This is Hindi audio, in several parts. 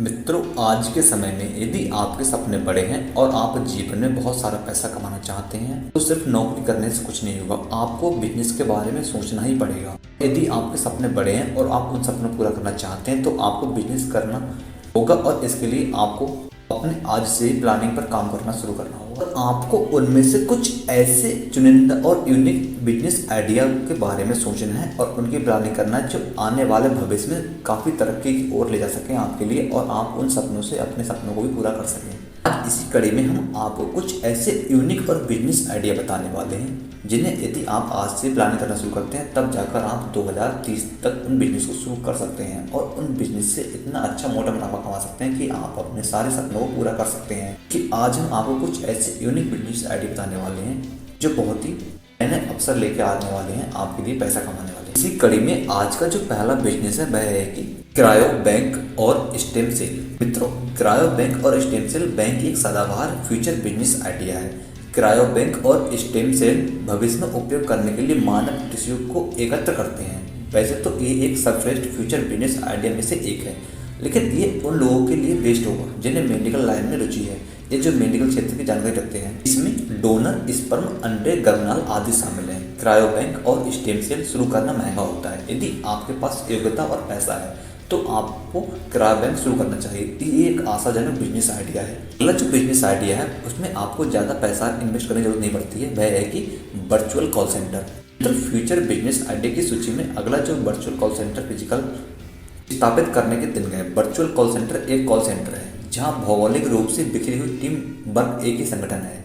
मित्रों, आज के समय में यदि आपके सपने बड़े हैं और आप जीवन में बहुत सारा पैसा कमाना चाहते हैं तो सिर्फ नौकरी करने से कुछ नहीं होगा। आपको बिजनेस के बारे में सोचना ही पड़ेगा। यदि आपके सपने बड़े हैं और आप उन सपनों को पूरा करना चाहते हैं तो आपको बिजनेस करना होगा और इसके लिए आपको अपने आज से ही प्लानिंग पर काम करना शुरू करना होगा। और आपको उनमें से कुछ ऐसे चुनिंदा और यूनिक बिजनेस आइडिया के बारे में सोचना है और उनकी प्लानिंग करना है जो आने वाले भविष्य में काफ़ी तरक्की की ओर ले जा सकें आपके लिए और आप उन सपनों से अपने सपनों को भी पूरा कर सकें। आज इसी कड़ी में हम आपको कुछ ऐसे यूनिक और बिजनेस आइडिया बताने वाले हैं जिन्हें यदि आप आज से प्लानिंग करना शुरू करते हैं तब जाकर आप 2030 तक उन बिजनेस को शुरू कर सकते हैं और उन बिजनेस से इतना अच्छा मोटा मुनाफा कमा सकते हैं कि आप अपने सारे सपनों को पूरा कर सकते हैं। कि आज हम आपको कुछ ऐसे यूनिक बिजनेस आइडिया बताने वाले हैं जो बहुत ही नए अवसर लेके आने वाले हैं, आपके लिए पैसा कमाने वाले हैं। इसी कड़ी में आज का जो पहला बिजनेस है वह है कि क्रायो बैंक और स्टेम सेल। मित्रों, क्रायो बैंक और स्टेम सेल बैंक एक सदाबहार फ्यूचर बिजनेस आइडिया है। क्रायो बैंक और स्टेम सेल भविष्य में उपयोग करने के लिए मानव टिश्यू को एकत्र करते हैं। वैसे तो ये एक सर्वश्रेष्ठ फ्यूचर बिजनेस आइडिया में से एक है, लेकिन ये उन लोगों के लिए बेस्ट होगा जिन्हें मेडिकल लाइन में रुचि है या जो मेडिकल क्षेत्र की जानकारी रखते हैं। इसमें डोनर, स्पर्म, अंडे, गर्भनाल आदि शामिल हैं। क्रायो बैंक और स्टेम सेल शुरू करना महंगा होता है। यदि आपके पास योग्यता और पैसा है तो आपको क्रायो बैंक शुरू करना चाहिए। ये एक आशाजनक बिजनेस आइडिया है। अगला जो बिजनेस आइडिया है उसमें आपको ज़्यादा पैसा इन्वेस्ट करने की जरूरत नहीं पड़ती है, वह है कि वर्चुअल कॉल सेंटर। तो फ्यूचर बिजनेस आइडिया की सूची में अगला जो वर्चुअल कॉल सेंटर फिजिकल स्थापित करने के दिन गए। वर्चुअल कॉल सेंटर एक कॉल सेंटर है जहां भौगोलिक रूप से बिखरी हुई टीम वर्क एक ही संगठन है।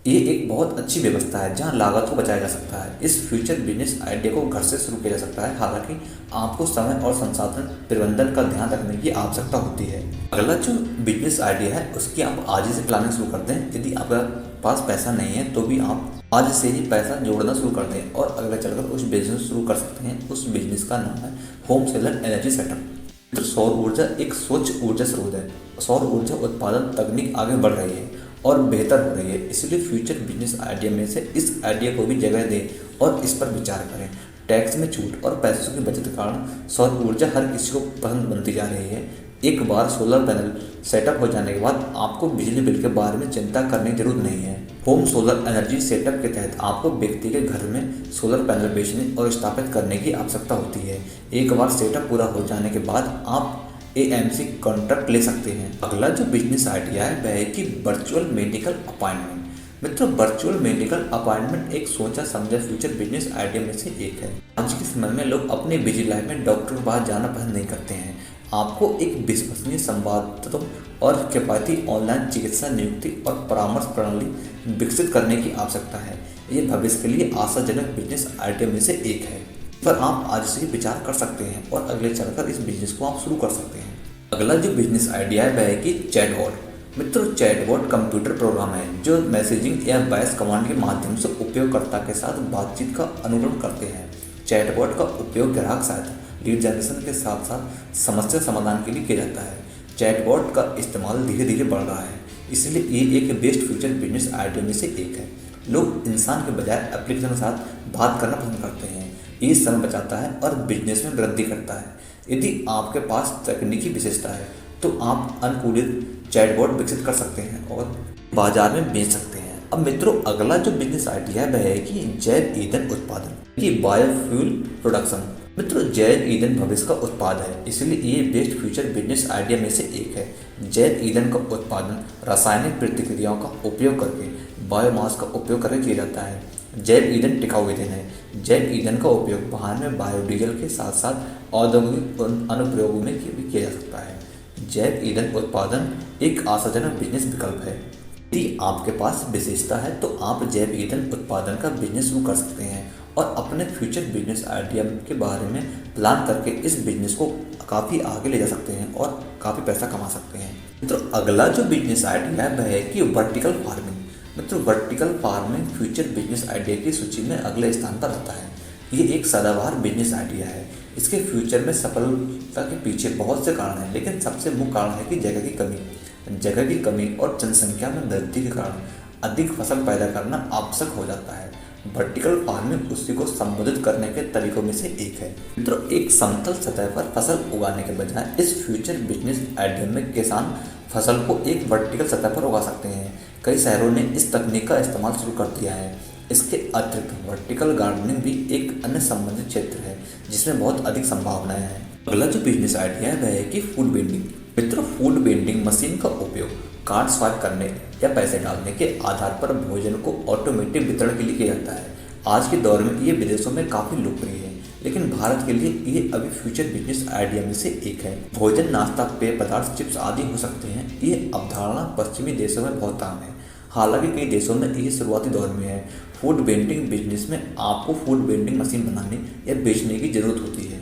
ये एक बहुत अच्छी व्यवस्था है जहां लागत को बचाया जा सकता है। इस फ्यूचर बिजनेस आइडिया को घर से शुरू किया जा सकता है, हालांकि आपको समय और संसाधन प्रबंधन का ध्यान रखने की आवश्यकता होती है। अगला जो बिजनेस आइडिया है उसकी आप आज ही से प्लानिंग शुरू कर दें। यदि आपके पास पैसा नहीं है तो भी आप आज से ही पैसा जोड़ना शुरू कर दें और अगले चलकर उस बिजनेस शुरू कर सकते हैं। उस बिजनेस का नाम है होम सोलर एनर्जी सेटअप। तो सौर ऊर्जा एक स्वच्छ ऊर्जा स्रोत है। सौर ऊर्जा उत्पादन तकनीक आगे बढ़ रही है और बेहतर हो रही है, इसलिए फ्यूचर बिजनेस आइडिया में से इस आइडिया को भी जगह दें और इस पर विचार करें। टैक्स में छूट और पैसों की बचत के कारण सौर ऊर्जा हर किसी को पसंद बनती जा रही है। एक बार सोलर पैनल सेटअप हो जाने के बाद आपको बिजली बिल के बारे में चिंता करने की जरूरत नहीं है। होम सोलर एनर्जी सेटअप के तहत आपको व्यक्ति के घर में सोलर पैनल बेचने और स्थापित करने की आवश्यकता होती है। एक बार सेटअप पूरा हो जाने के बाद आप AMC कॉन्ट्रैक्ट ले सकते हैं। अगला जो बिजनेस आइडिया है वह है कि वर्चुअल मेडिकल अपॉइंटमेंट। मित्रों, वर्चुअल मेडिकल अपॉइंटमेंट एक सोचा समझा फ्यूचर बिजनेस आइडिया में से एक है। आज के समय में लोग अपनी बिजी लाइफ में डॉक्टर के पास जाना पसंद नहीं करते हैं। आपको एक विश्वसनीय संवाददाता और किफायती ऑनलाइन चिकित्सा नियुक्ति और परामर्श प्रणाली विकसित करने की आवश्यकता है। ये भविष्य के लिए आशाजनक बिजनेस आइडिया में से एक है पर आप आज से ही विचार कर सकते हैं और अगले चलकर इस बिजनेस को आप शुरू कर सकते हैं। अगला जो बिजनेस आइडिया है वह है कि चैटबॉट। मित्रों, चैटबॉट कंप्यूटर प्रोग्राम है जो मैसेजिंग या वॉइस कमांड के माध्यम से उपयोगकर्ता के साथ बातचीत का अनुकरण करते हैं। चैटबॉट का उपयोग ग्राहक सहायता, लीड जनरेशन के साथ साथ समस्या समाधान के लिए किया जाता है। चैटबॉट का इस्तेमाल धीरे धीरे बढ़ रहा है, इसलिए ये एक बेस्ट फ्यूचर बिजनेस आइडिया में से एक है। लोग इंसान के बजाय एप्लीकेशन के साथ बात करना पसंद करते हैं। ये समय बचाता है और बिजनेस में वृद्धि करता है। यदि आपके पास तकनीकी विशेषता है तो आप अनुकूलित चैटबॉट विकसित कर सकते हैं और बाजार में बेच सकते हैं। अब मित्रों, अगला जो बिजनेस आइडिया है वह है कि जैव ईंधन उत्पादन की बायोफ्यूल प्रोडक्शन। मित्रों, जैव ईंधन भविष्य का उत्पाद है, इसलिए ये बेस्ट फ्यूचर बिजनेस आइडिया में से एक है। जैव ईंधन का उत्पादन रासायनिक प्रतिक्रियाओं का उपयोग करके बायोमास का उपयोग करके किया जाता है। जैव ईंधन टिकाऊ ईंधन है। जैव ईंधन का उपयोग वाहन में बायोडीजल के साथ साथ औद्योगिक अनुप्रयोगों में भी किया जा सकता है। जैव ईंधन उत्पादन एक आशाजनक बिजनेस विकल्प है। यदि आपके पास विशेषता है तो आप जैव ईंधन उत्पादन का बिजनेस शुरू कर सकते हैं और अपने फ्यूचर बिजनेस आइडिया के बारे में प्लान करके इस बिजनेस को काफ़ी आगे ले जा सकते हैं और काफ़ी पैसा कमा सकते हैं। तो अगला जो बिजनेस आइडिया है वह है कि वर्टिकल फार्मिंग। मित्रों, vertical farming future business idea की सूची में अगले स्थान पर आता है। ये एक सदाबहार बिजनेस आइडिया है। इसके फ्यूचर में सफलता के पीछे बहुत से कारण हैं, लेकिन सबसे मुख्य कारण है कि जगह की कमी और जनसंख्या में वृद्धि के कारण अधिक फसल पैदा करना आवश्यक हो जाता है। वर्टिकल फार्मिंग उसी को संबोधित करने के तरीकों में से एक है। मित्रों, एक समतल सतह पर फसल उगाने के बजाय इस फ्यूचर बिजनेस आइडिया में किसान फसल को एक वर्टिकल सतह पर उगा सकते हैं। कई शहरों ने इस तकनीक का इस्तेमाल शुरू कर दिया है। इसके अतिरिक्त वर्टिकल गार्डनिंग भी एक अन्य संबंधित क्षेत्र है जिसमें बहुत अधिक संभावनाएं हैं। अगला जो बिजनेस आइडिया है वह है कि फूड वेंडिंग। मित्रों, फूड वेंडिंग मशीन का उपयोग कार्ड स्वाइप करने या पैसे डालने के आधार पर भोजन को ऑटोमेटिक वितरण के लिए किया जाता है। आज के दौर में ये विदेशों में काफ़ी लोकप्रिय है, लेकिन भारत के लिए ये अभी फ्यूचर बिजनेस आइडिया में से एक है। भोजन, नाश्ता, पेय पदार्थ, चिप्स आदि हो सकते हैं। ये अवधारणा पश्चिमी देशों में बहुत आम है, हालांकि कई देशों में ये शुरुआती दौर में है। फूड वेंडिंग बिजनेस में आपको फूड वेंडिंग मशीन बनाने या बेचने की जरूरत होती है।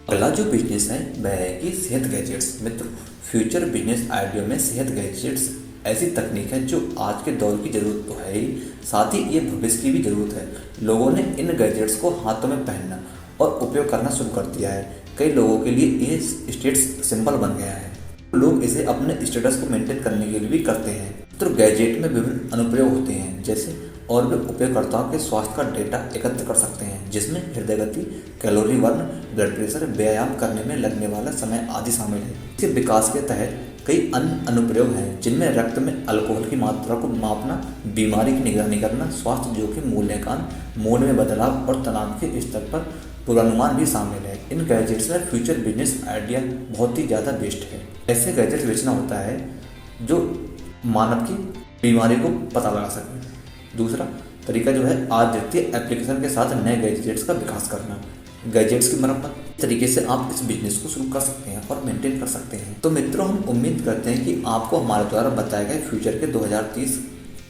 अगला जो बिजनेस है वह है कि सेहत गैजेट्स। मित्र, फ्यूचर बिजनेस आइडिया में सेहत गैजेट्स ऐसी तकनीक है जो आज के दौर की जरूरत तो है ही, साथ ही ये भविष्य की भी जरूरत है। लोगों ने इन गैजेट्स को हाथों में पहनना और उपयोग करना शुरू कर दिया है। कई लोगों के लिए ये स्टेटस सिंबल बन गया है। लोग इसे अपने स्टेटस को मेंटेन करने के लिए भी करते हैं। तो गैजेट में विभिन्न अनुप्रयोग होते हैं, जैसे और भी उपयोगकर्ताओं के स्वास्थ्य का डेटा एकत्र कर सकते हैं, जिसमें हृदय गति, कैलोरी बर्न, ब्लड प्रेशर, व्यायाम करने में लगने वाला समय आदि शामिल है। इसके विकास के तहत कई अन्य अनुप्रयोग हैं, जिनमें रक्त में अल्कोहल की मात्रा को मापना, बीमारी की निगरानी करना, स्वास्थ्य जोखिम मूल्यांकन, मूड में बदलाव और तनाव के स्तर पर पूर्वानुमान भी शामिल है। इन गैजेट्स में फ्यूचर बिजनेस आइडिया बहुत ही ज़्यादा बेस्ट है। ऐसे गैजेट्स बेचना होता है जो मानव की बीमारी को पता लगा सके। दूसरा तरीका जो है अद्वितीय एप्लीकेशन के साथ नए गैजेट्स का विकास करना, गैजेट्स की मरम्मत। इस तरीके से आप इस बिजनेस को शुरू कर सकते हैं और मेंटेन कर सकते हैं। तो मित्रों, हम उम्मीद करते हैं कि आपको हमारे द्वारा बताए गए फ्यूचर के 2030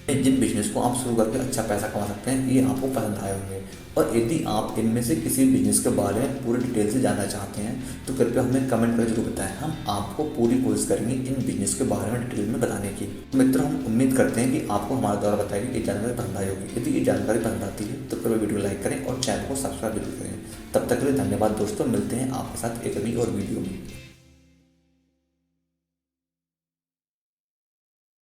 में जिन बिजनेस को आप शुरू करके अच्छा पैसा कमा सकते हैं ये आपको पसंद आए होंगे। और यदि आप इनमें से किसी बिजनेस के बारे में पूरी डिटेल से जानना चाहते हैं तो कृपया हमें कमेंट कर जरूर बताएं। हम आपको पूरी कोशिश करेंगे इन बिजनेस के बारे में डिटेल में बताने की। मित्रों, हम उम्मीद करते हैं कि आपको हमारे द्वारा बताई गई ये जानकारी पसंद आई होगी। यदि ये जानकारी पसंद आती है तो कृपया वीडियो लाइक करें और चैनल को सब्सक्राइब जरूर करें। तब तक के लिए धन्यवाद दोस्तों, मिलते हैं आपके साथ एक अगली और वीडियो में।